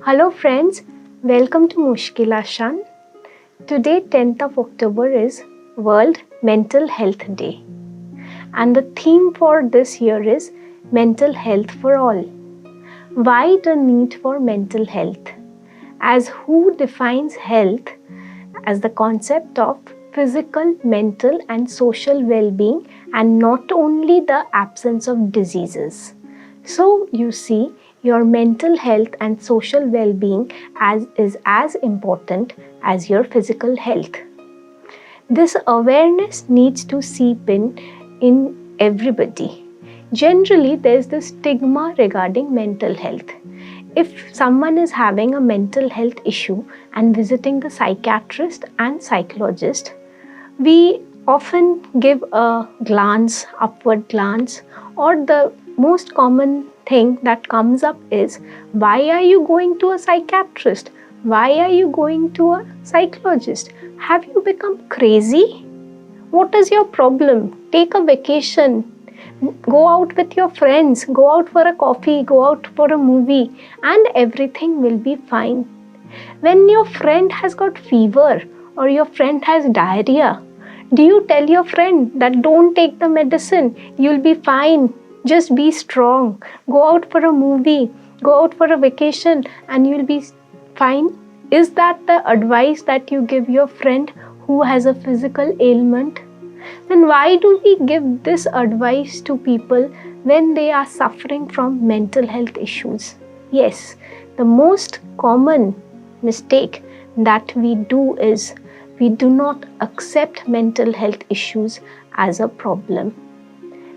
Hello friends, welcome to Mushkil Ashan. Today 10th of October is World Mental Health Day and the theme for this year is Mental Health for All. Why the need for mental health? As who defines health as the concept of physical, mental and social well-being and not only the absence of diseases. So you see, your mental health and social well-being is as important as your physical health. This awareness needs to seep in everybody. Generally, there is this stigma regarding mental health. If someone is having a mental health issue and visiting the psychiatrist and psychologist, we often give a glance, upward glance, or the most common thing that comes up is, why are you going to a psychiatrist? Why are you going to a psychologist? Have you become crazy? What is your problem? Take a vacation. Go out with your friends. Go out for a coffee. Go out for a movie. And everything will be fine. When your friend has got fever or your friend has diarrhea, do you tell your friend that don't take the medicine? You'll be fine. Just be strong. Go out for a movie. Go out for a vacation and you'll be fine. Is that the advice that you give your friend who has a physical ailment? Then why do we give this advice to people when they are suffering from mental health issues? Yes, the most common mistake that we do is we do not accept mental health issues as a problem.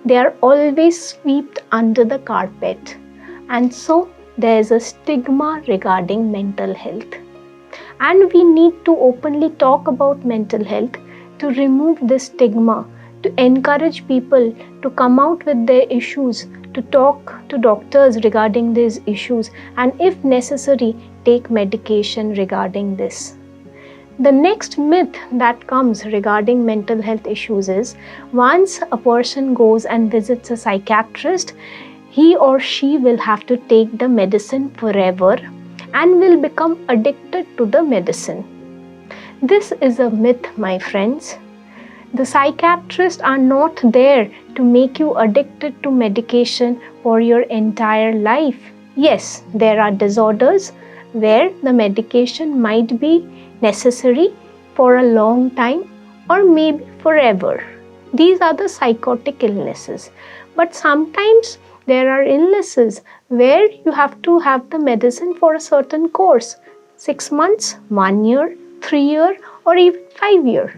They are always swept under the carpet, and so there is a stigma regarding mental health. And we need to openly talk about mental health to remove this stigma, to encourage people to come out with their issues, to talk to doctors regarding these issues, and if necessary, take medication regarding this. The next myth that comes regarding mental health issues is, once a person goes and visits a psychiatrist, he or she will have to take the medicine forever and will become addicted to the medicine. This is a myth, my friends. The psychiatrists are not there to make you addicted to medication for your entire life. Yes, there are disorders where the medication might be necessary for a long time or maybe forever. These are the psychotic illnesses. But sometimes there are illnesses where you have to have the medicine for a certain course, 6 months, 1 year, 3 years, or even 5 years.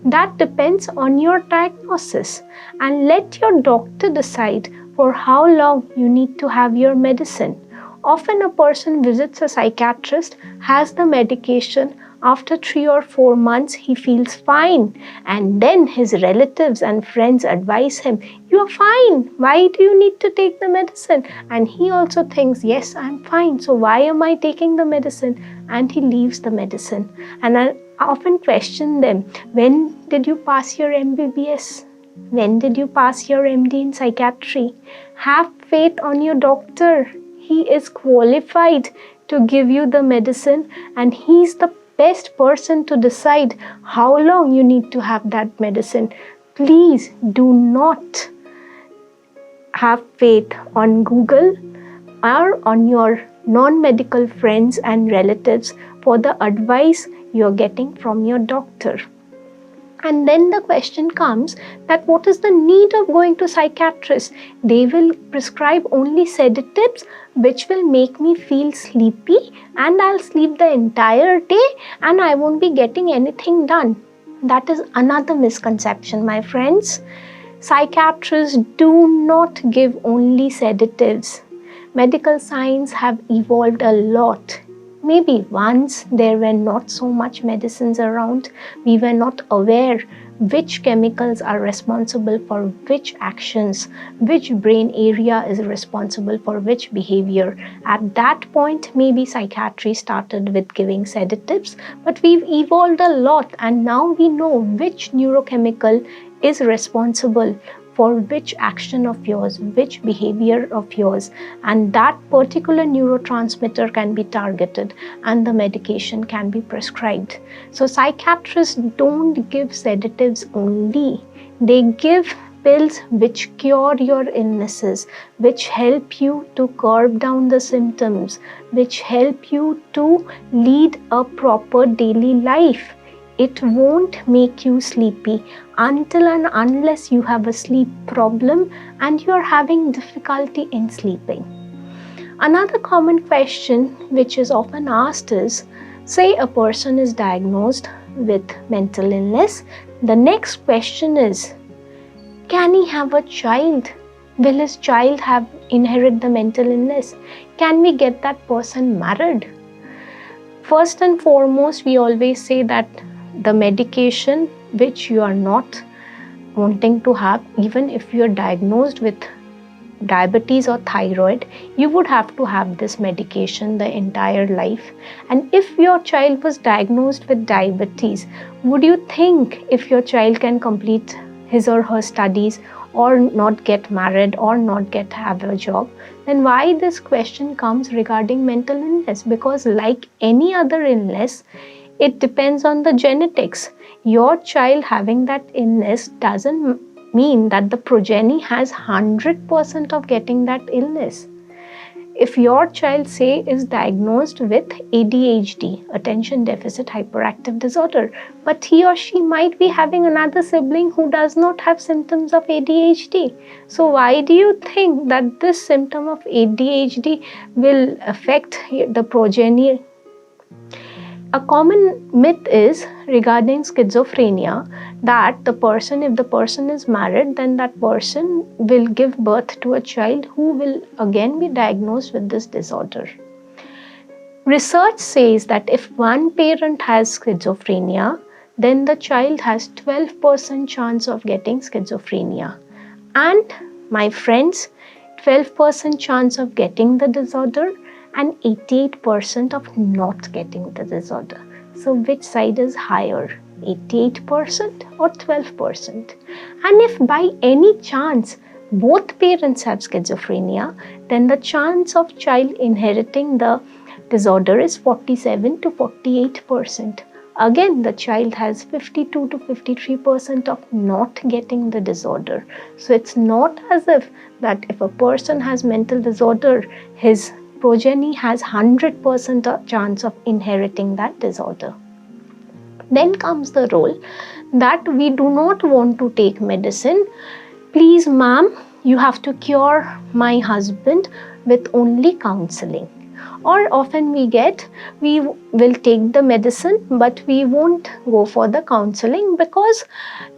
That depends on your diagnosis, and let your doctor decide for how long you need to have your medicine. Often a person visits a psychiatrist, has the medication, after 3 or 4 months he feels fine, and then his relatives and friends advise him, you are fine, why do you need to take the medicine? And he also thinks, yes, I'm fine, so why am I taking the medicine? And he leaves the medicine. And I often question them, when did you pass your MBBS? When did you pass your MD in psychiatry? Have faith on your doctor. He is qualified to give you the medicine, and he's the best person to decide how long you need to have that medicine. Please do not have faith on Google or on your non-medical friends and relatives for the advice you're getting from your doctor. And then the question comes that what is the need of going to psychiatrists? They will prescribe only sedatives which will make me feel sleepy, and I'll sleep the entire day and I won't be getting anything done. That is another misconception, my friends. Psychiatrists do not give only sedatives. Medical science have evolved a lot. Maybe once there were not so much medicines around, we were not aware which chemicals are responsible for which actions, which brain area is responsible for which behavior. At that point, maybe psychiatry started with giving sedatives, but we've evolved a lot and now we know which neurochemical is responsible for which action of yours, which behavior of yours, and that particular neurotransmitter can be targeted and the medication can be prescribed. So psychiatrists don't give sedatives only, they give pills which cure your illnesses, which help you to curb down the symptoms, which help you to lead a proper daily life. It won't make you sleepy until and unless you have a sleep problem and you are having difficulty in sleeping. Another common question which is often asked is, say a person is diagnosed with mental illness, the next question is, can he have a child? Will his child inherit the mental illness? Can we get that person married? First and foremost, we always say that the medication which you are not wanting to have, even if you are diagnosed with diabetes or thyroid, you would have to have this medication the entire life. And if your child was diagnosed with diabetes, would you think if your child can complete his or her studies or not get married or not have a job? Then why this question comes regarding mental illness? Because like any other illness, it depends on the genetics. Your child having that illness doesn't mean that the progeny has 100% of getting that illness. If your child, say, is diagnosed with ADHD, attention deficit hyperactive disorder, but he or she might be having another sibling who does not have symptoms of ADHD. So why do you think that this symptom of ADHD will affect the progeny? A common myth is regarding schizophrenia that if the person is married, then that person will give birth to a child who will again be diagnosed with this disorder. Research says that if one parent has schizophrenia, then the child has 12% chance of getting schizophrenia. And my friends, 12% chance of getting the disorder and 88% of not getting the disorder. So which side is higher, 88% or 12%? And if by any chance both parents have schizophrenia, then the chance of child inheriting the disorder is 47 to 48%. Again, the child has 52 to 53% of not getting the disorder. So it's not as if that if a person has mental disorder, his progeny has 100% chance of inheriting that disorder. Then comes the role that we do not want to take medicine. Please, ma'am, you have to cure my husband with only counseling. Or often we will take the medicine, but we won't go for the counseling because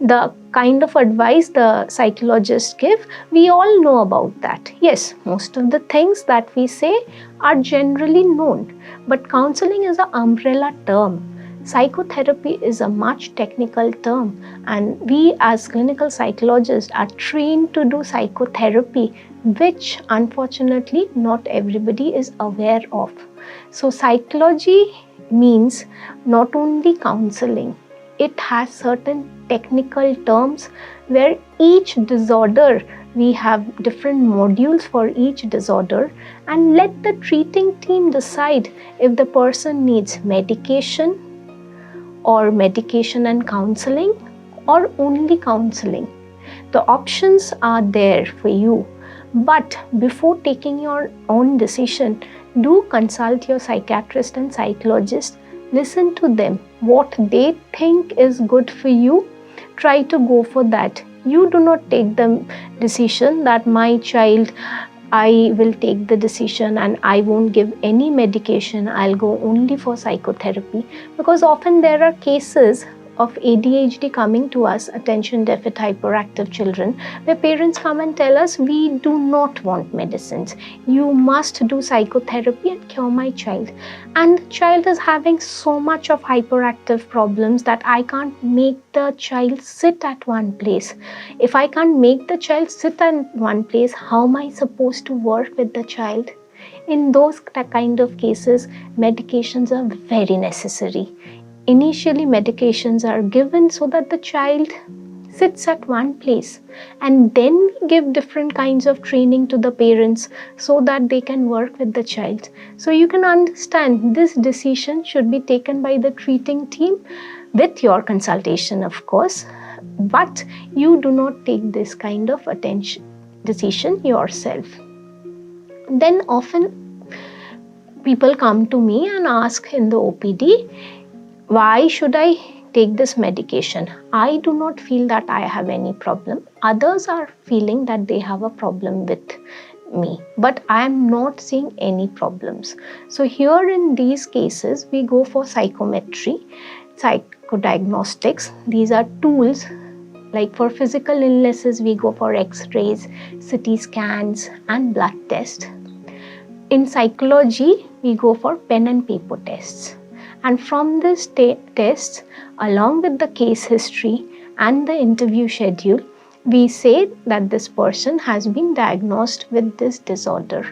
the kind of advice the psychologists give, we all know about that. Yes, most of the things that we say are generally known, but counseling is an umbrella term. Psychotherapy is a much technical term, and we as clinical psychologists are trained to do psychotherapy, which unfortunately not everybody is aware of. So psychology means not only counseling, it has certain technical terms where each disorder, we have different modules for each disorder, and let the treating team decide if the person needs medication or medication and counseling or only counseling. The options are there for you. But before taking your own decision, do consult your psychiatrist and psychologist. Listen to them. What they think is good for you, try to go for that. You do not take the decision that my child, I will take the decision and I won't give any medication, I'll go only for psychotherapy. Because often there are cases of ADHD coming to us, attention deficit hyperactive children, where parents come and tell us, we do not want medicines. You must do psychotherapy and cure my child. And the child is having so much of hyperactive problems that I can't make the child sit at one place. If I can't make the child sit at one place, how am I supposed to work with the child? In those kind of cases, medications are very necessary. Initially, medications are given so that the child sits at one place, and then we give different kinds of training to the parents so that they can work with the child. So you can understand this decision should be taken by the treating team with your consultation, of course, but you do not take this kind of decision yourself. Then often people come to me and ask in the OPD, why should I take this medication? I do not feel that I have any problem. Others are feeling that they have a problem with me, but I am not seeing any problems. So here in these cases, we go for psychometry, psychodiagnostics. These are tools. Like for physical illnesses, we go for X-rays, CT scans, and blood tests. In psychology, we go for pen and paper tests. And from this tests, along with the case history and the interview schedule, we say that this person has been diagnosed with this disorder.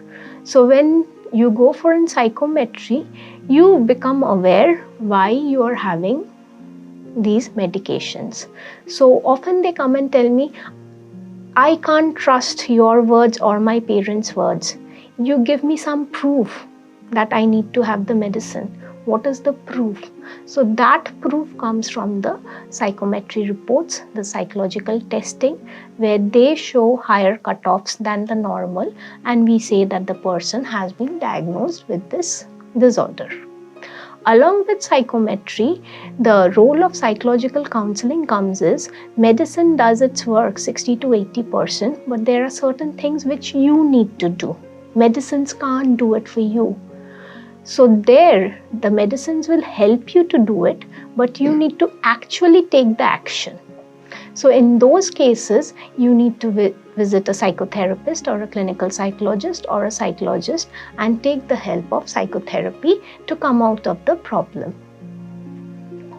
So when you go for in psychometry, you become aware why you are having these medications. So often they come and tell me, I can't trust your words or my parents' words. You give me some proof that I need to have the medicine. What is the proof? So that proof comes from the psychometry reports, the psychological testing, where they show higher cutoffs than the normal, and we say that the person has been diagnosed with this disorder. Along with psychometry, the role of psychological counseling comes is medicine does its work 60 to 80%, but there are certain things which you need to do. Medicines can't do it for you. So there, the medicines will help you to do it, but you need to actually take the action. So in those cases, you need to visit a psychotherapist or a clinical psychologist or a psychologist and take the help of psychotherapy to come out of the problem.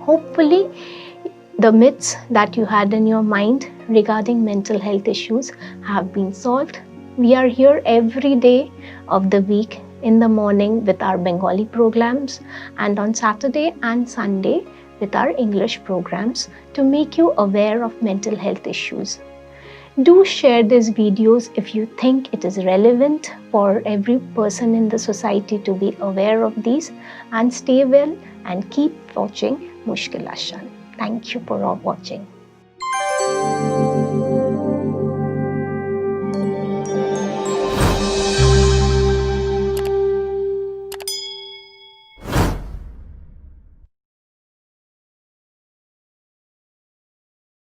Hopefully, the myths that you had in your mind regarding mental health issues have been solved. We are here every day of the week in the morning with our Bengali programs, and on Saturday and Sunday with our English programs to make you aware of mental health issues. Do share these videos if you think it is relevant for every person in the society to be aware of these, and stay well and keep watching Mushkil Ashan. Thank you for watching.